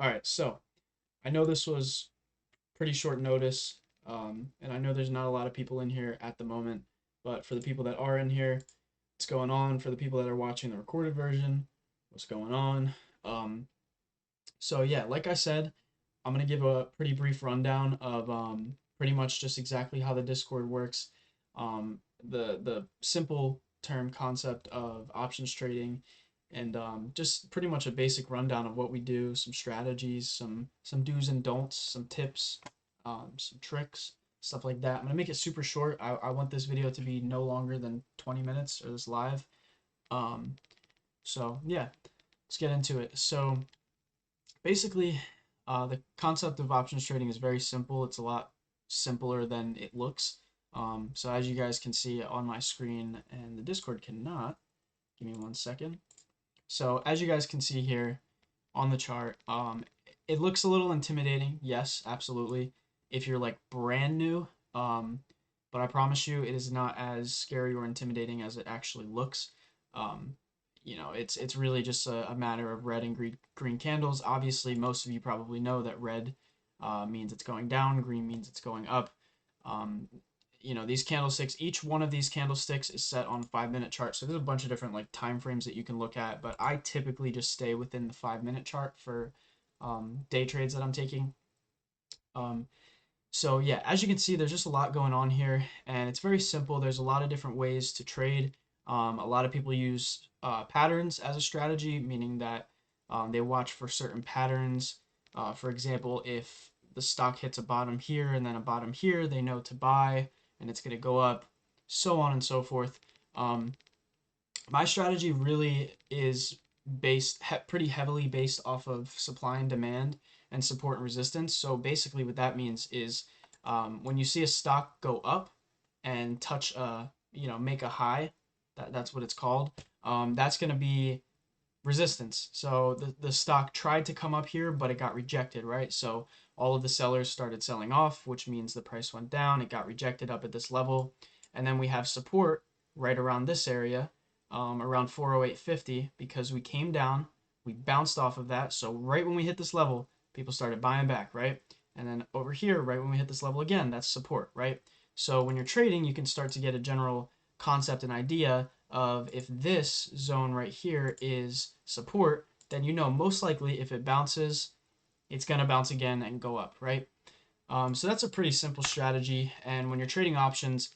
All right, so I know this was pretty short notice, and I know there's not a lot of people in here at the moment, but for the people that are in here, what's going on? For the people that are watching the recorded version, what's going on? Um, so yeah, like I said, I'm gonna give a pretty brief rundown of pretty much just exactly how the Discord works, the simple term concept of options trading, and just pretty much a basic rundown of what we do, some strategies, some do's and don'ts, some tips, some tricks, stuff like that. I'm gonna make it super short. I want this video to be no longer than 20 minutes or this live. Um, so yeah, let's get into it. So basically, the concept of options trading is very simple. It's a lot simpler than it looks. So as you guys can see on my screen, and the Discord cannot, give me 1 second. So as you guys can see here on the chart, it looks a little intimidating. Yes, absolutely. If you're like brand new, but I promise you, it is not as scary or intimidating as it actually looks. Um, it's really just a matter of red and green candles. Obviously, most of you probably know that red means it's going down, green means it's going up. Um, these candlesticks, each one of these candlesticks is set on a 5 minute chart. So there's a bunch of different like time frames that you can look at, but I typically just stay within the 5 minute chart for day trades that I'm taking. Um, so yeah, as you can see, there's just a lot going on here, and it's very simple. There's a lot of different ways to trade. A lot of people use patterns as a strategy, meaning that they watch for certain patterns. For example, if the stock hits a bottom here and then a bottom here, they know to buy, and it's going to go up, so on and so forth. Um, my strategy really is pretty heavily based off of supply and demand and support and resistance. So basically, what that means is when you see a stock go up and touch make a high, that's what it's called. That's going to be resistance. So the stock tried to come up here, but it got rejected, right? So all of the sellers started selling off, which means the price went down. It got rejected up at this level. And then we have support right around this area, around 408.50, because we came down, we bounced off of that. So right when we hit this level, people started buying back, right? And then over here, right when we hit this level again, that's support, right? So when you're trading, you can start to get a general concept and idea of if this zone right here is support, then you know most likely if it bounces, it's going to bounce again and go up, right? So that's a pretty simple strategy. And when you're trading options,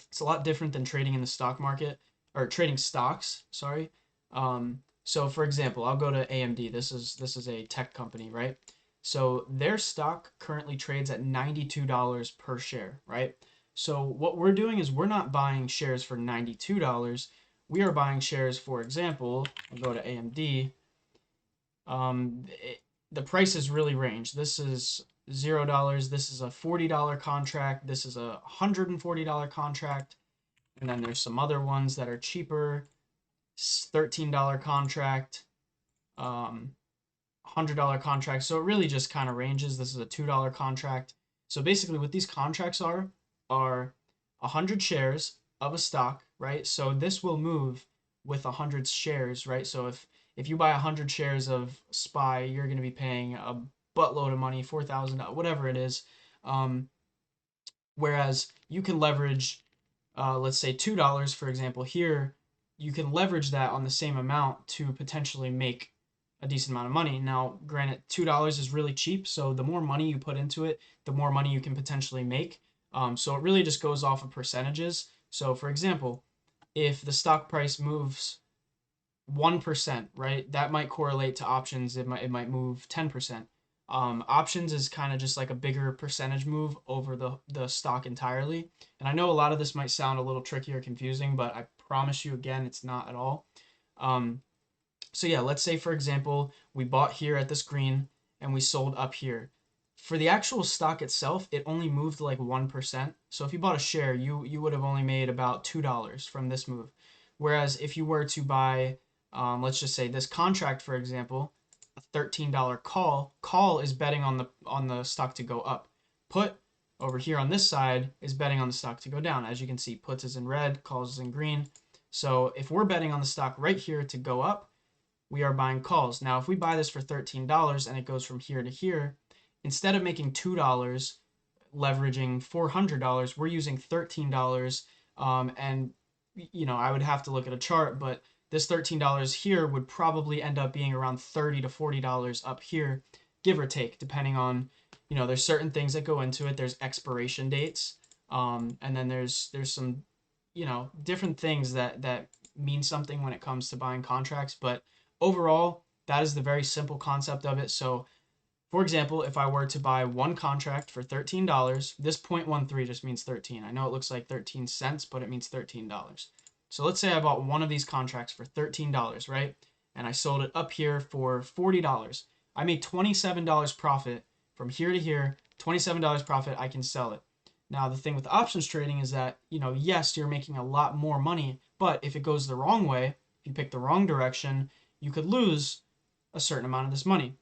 it's a lot different than trading in the stock market or trading stocks. Sorry. So for example, I'll go to AMD. This is a tech company, right? So their stock currently trades at $92 per share, right? So what we're doing is we're not buying shares for $92. We are buying shares, for example, I'll go to AMD. The prices really range. This is $0. This is a $40 contract. This is a $140 contract. And then there's some other ones that are cheaper, $13 contract, $100 contract. So it really just kind of ranges. This is a $2 contract. So basically, what these contracts are 100 shares of a stock, right? So this will move with 100 shares, right? So if you buy 100 shares of SPY, you're going to be paying a buttload of money, 4,000, whatever it is. Um, Whereas you can leverage, let's say $2, for example, here, you can leverage that on the same amount to potentially make a decent amount of money. Now, granted, $2 is really cheap, so the more money you put into it, the more money you can potentially make. So it really just goes off of percentages. So, for example, if the stock price moves 1%, right? That might correlate to options. It might move 10%. Options is kind of just like a bigger percentage move over the stock entirely. And I know a lot of this might sound a little tricky or confusing, but I promise you again, it's not at all. Um, so yeah, let's say for example, we bought here at this green and we sold up here. For the actual stock itself, it only moved like 1%. So if you bought a share, you would have only made about $2 from this move. Whereas if you were to buy, let's just say this contract, for example, a $13 call is betting on the stock to go up. Put over here on this side is betting on the stock to go down. As you can see, puts is in red, calls is in green. So if we're betting on the stock right here to go up, we are buying calls. Now, if we buy this for $13 and it goes from here to here, instead of making $2 leveraging $400, we're using $13. And, I would have to look at a chart, but this $13 here would probably end up being around $30 to $40 up here, give or take, depending on, there's certain things that go into it. There's expiration dates. And then there's some, different things that mean something when it comes to buying contracts. But overall, that is the very simple concept of it. So, for example, if I were to buy one contract for $13, this 0.13 just means 13. I know it looks like 13 cents, but it means $13. So let's say I bought one of these contracts for $13, right? And I sold it up here for $40. I made $27 profit from here to here, $27 profit, I can sell it. Now, the thing with options trading is that, yes, you're making a lot more money, but if it goes the wrong way, if you pick the wrong direction, you could lose a certain amount of this money.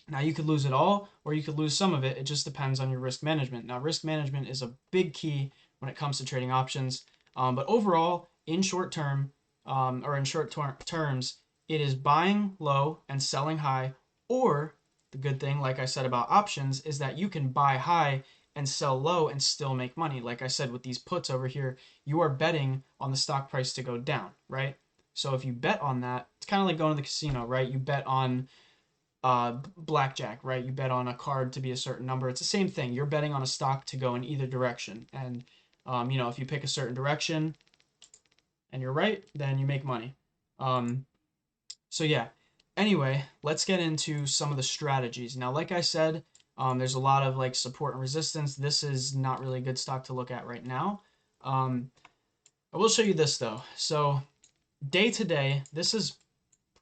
Now, you could lose it all or you could lose some of it. It just depends on your risk management. Now, risk management is a big key when it comes to trading options. But overall, in short term, or in terms, it is buying low and selling high. Or the good thing, like I said about options, is that you can buy high and sell low and still make money. Like I said, with these puts over here, you are betting on the stock price to go down, right? So if you bet on that, it's kind of like going to the casino, right? You bet on blackjack, right? You bet on a card to be a certain number. It's the same thing. You're betting on a stock to go in either direction. And, if you pick a certain direction and you're right, then you make money. So yeah, anyway, let's get into some of the strategies. Now, like I said, there's a lot of like support and resistance. This is not really a good stock to look at right now. I will show you this though. So day to day, this is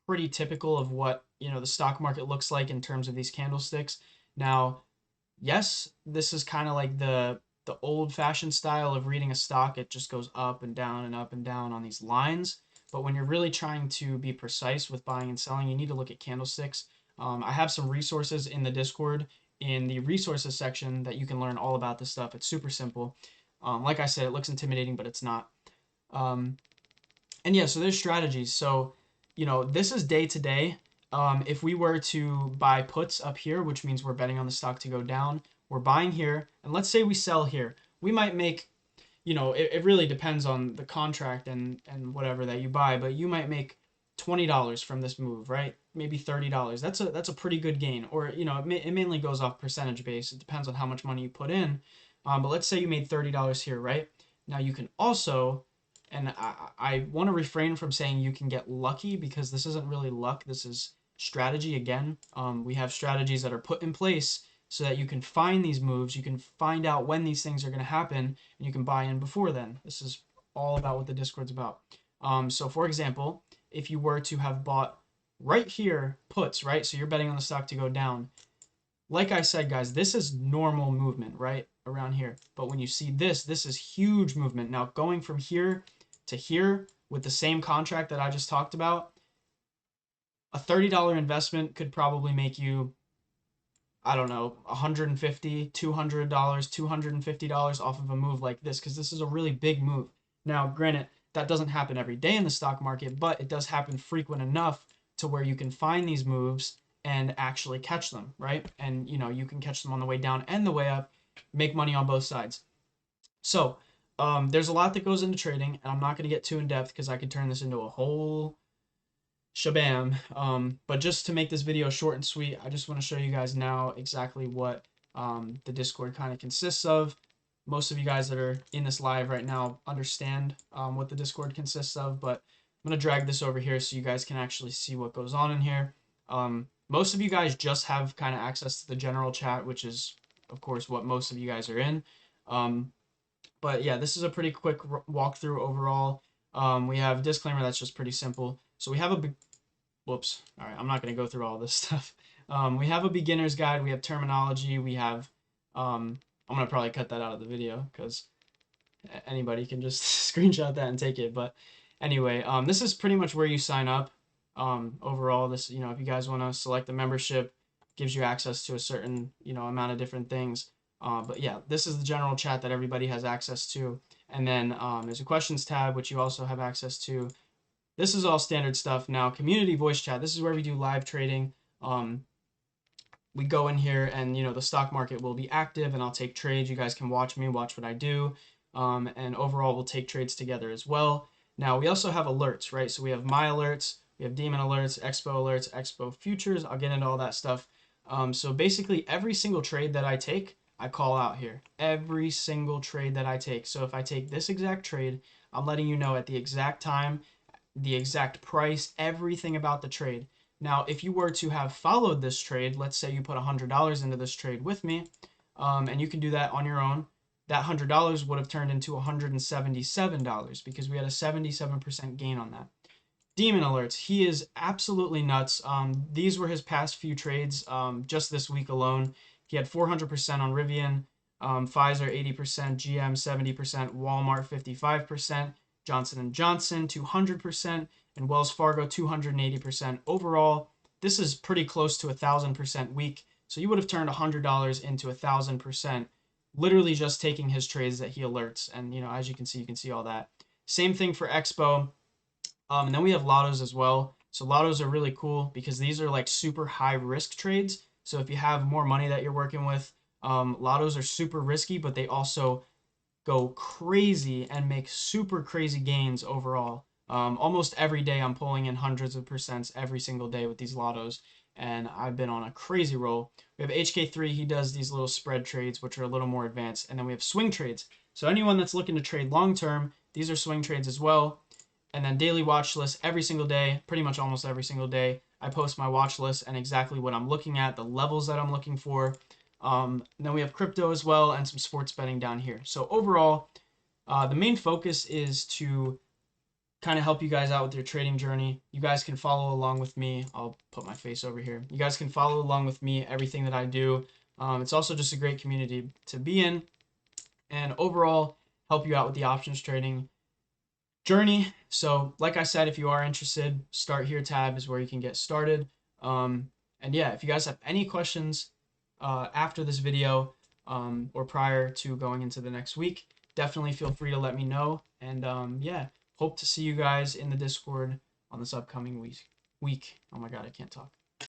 pretty typical of what, the stock market looks like in terms of these candlesticks. Now, yes, this is kind of like the old-fashioned style of reading a stock. It just goes up and down and up and down on these lines. But when you're really trying to be precise with buying and selling, you need to look at candlesticks. I have some resources in the Discord in the resources section that you can learn all about this stuff. It's super simple. Like I said, it looks intimidating, but it's not. And yeah, so there's strategies. So, this is day to day. If we were to buy puts up here, which means we're betting on the stock to go down, we're buying here, and let's say we sell here. We might make, it really depends on the contract and whatever that you buy, but you might make $20 from this move, right? Maybe $30. That's a pretty good gain. Or, it mainly goes off percentage base. It depends on how much money you put in. But let's say you made $30 here, right? Now you can also, and I want to refrain from saying you can get lucky because this isn't really luck. This is strategy again. We have strategies that are put in place so that you can find these moves, you can find out when these things are going to happen, and you can buy in before then. This is all about what the Discord's about. So for example, if you were to have bought right here puts, right? So you're betting on the stock to go down. Like I said, guys, this is normal movement, right? Around here. But when you see this is huge movement. Now going from here to here with the same contract that I just talked about, a $30 investment could probably make you, I don't know, $150, $200, $250 off of a move like this, because this is a really big move. Now, granted, that doesn't happen every day in the stock market, but it does happen frequent enough to where you can find these moves and actually catch them, right? And, you can catch them on the way down and the way up, make money on both sides. So, there's a lot that goes into trading, and I'm not going to get too in depth because I could turn this into a whole shabam. But just to make this video short and sweet, I just want to show you guys now exactly what the Discord kind of consists of. Most of you guys that are in this live right now understand what the Discord consists of, but I'm going to drag this over here so you guys can actually see what goes on in here. Most of you guys just have kind of access to the general chat, which is, of course, what most of you guys are in. But yeah, this is a pretty quick walkthrough overall. We have a disclaimer that's just pretty simple. So we have a whoops. All right, I'm not going to go through all this stuff. We have a beginner's guide. We have terminology. We have, I'm going to probably cut that out of the video because anybody can just screenshot that and take it. But anyway, this is pretty much where you sign up. Overall, this, if you guys want to select the membership, gives you access to a certain, amount of different things. But yeah, this is the general chat that everybody has access to. And then there's a questions tab, which you also have access to. this is all standard stuff. Now, community voice chat, this is where we do live trading. We go in here and, the stock market will be active and I'll take trades. You guys can watch me, watch what I do. And overall, we'll take trades together as well. Now, we also have alerts, right? So we have my alerts, we have Demon alerts, Expo alerts, Expo futures. I'll get into all that stuff. So basically, every single trade that I take, I call out here. Every single trade that I take. So if I take this exact trade, I'm letting you know at the exact time, the exact price, everything about the trade. Now, if you were to have followed this trade, let's say you put $100 into this trade with me, and you can do that on your own, that $100 would have turned into $177 because we had a 77% gain on that. Demon alerts, he is absolutely nuts. These were his past few trades just this week alone. He had 400% on Rivian, Pfizer 80%, GM 70%, Walmart 55%, Johnson & Johnson 200%, and Wells Fargo 280%. Overall, this is pretty close to 1,000% week. So you would have turned $100 into 1,000%, literally just taking his trades that he alerts. And as you can see all that. Same thing for Expo. And then we have lottos as well. So lottos are really cool because these are like super high risk trades. So if you have more money that you're working with, lottos are super risky, but they also go crazy and make super crazy gains overall. Almost every day I'm pulling in hundreds of percents every single day with these lottos, and I've been on a crazy roll. We have HK3, he does these little spread trades, which are a little more advanced, and then we have swing trades. So anyone that's looking to trade long term, these are swing trades as well. And then daily watch list every single day, pretty much almost every single day. I post my watch list and exactly what I'm looking at, the levels that I'm looking for. Then we have crypto as well and some sports betting down here. So overall, the main focus is to kind of help you guys out with your trading journey. You guys can follow along with me. I'll put my face over here. You guys can follow along with me, everything that I do. It's also just a great community to be in and overall help you out with the options trading journey. So like I said, if you are interested, Start Here tab is where you can get started. And yeah, if you guys have any questions after this video or prior to going into the next week, definitely feel free to let me know. And yeah, hope to see you guys in the Discord on this upcoming week. Oh my God, I can't talk.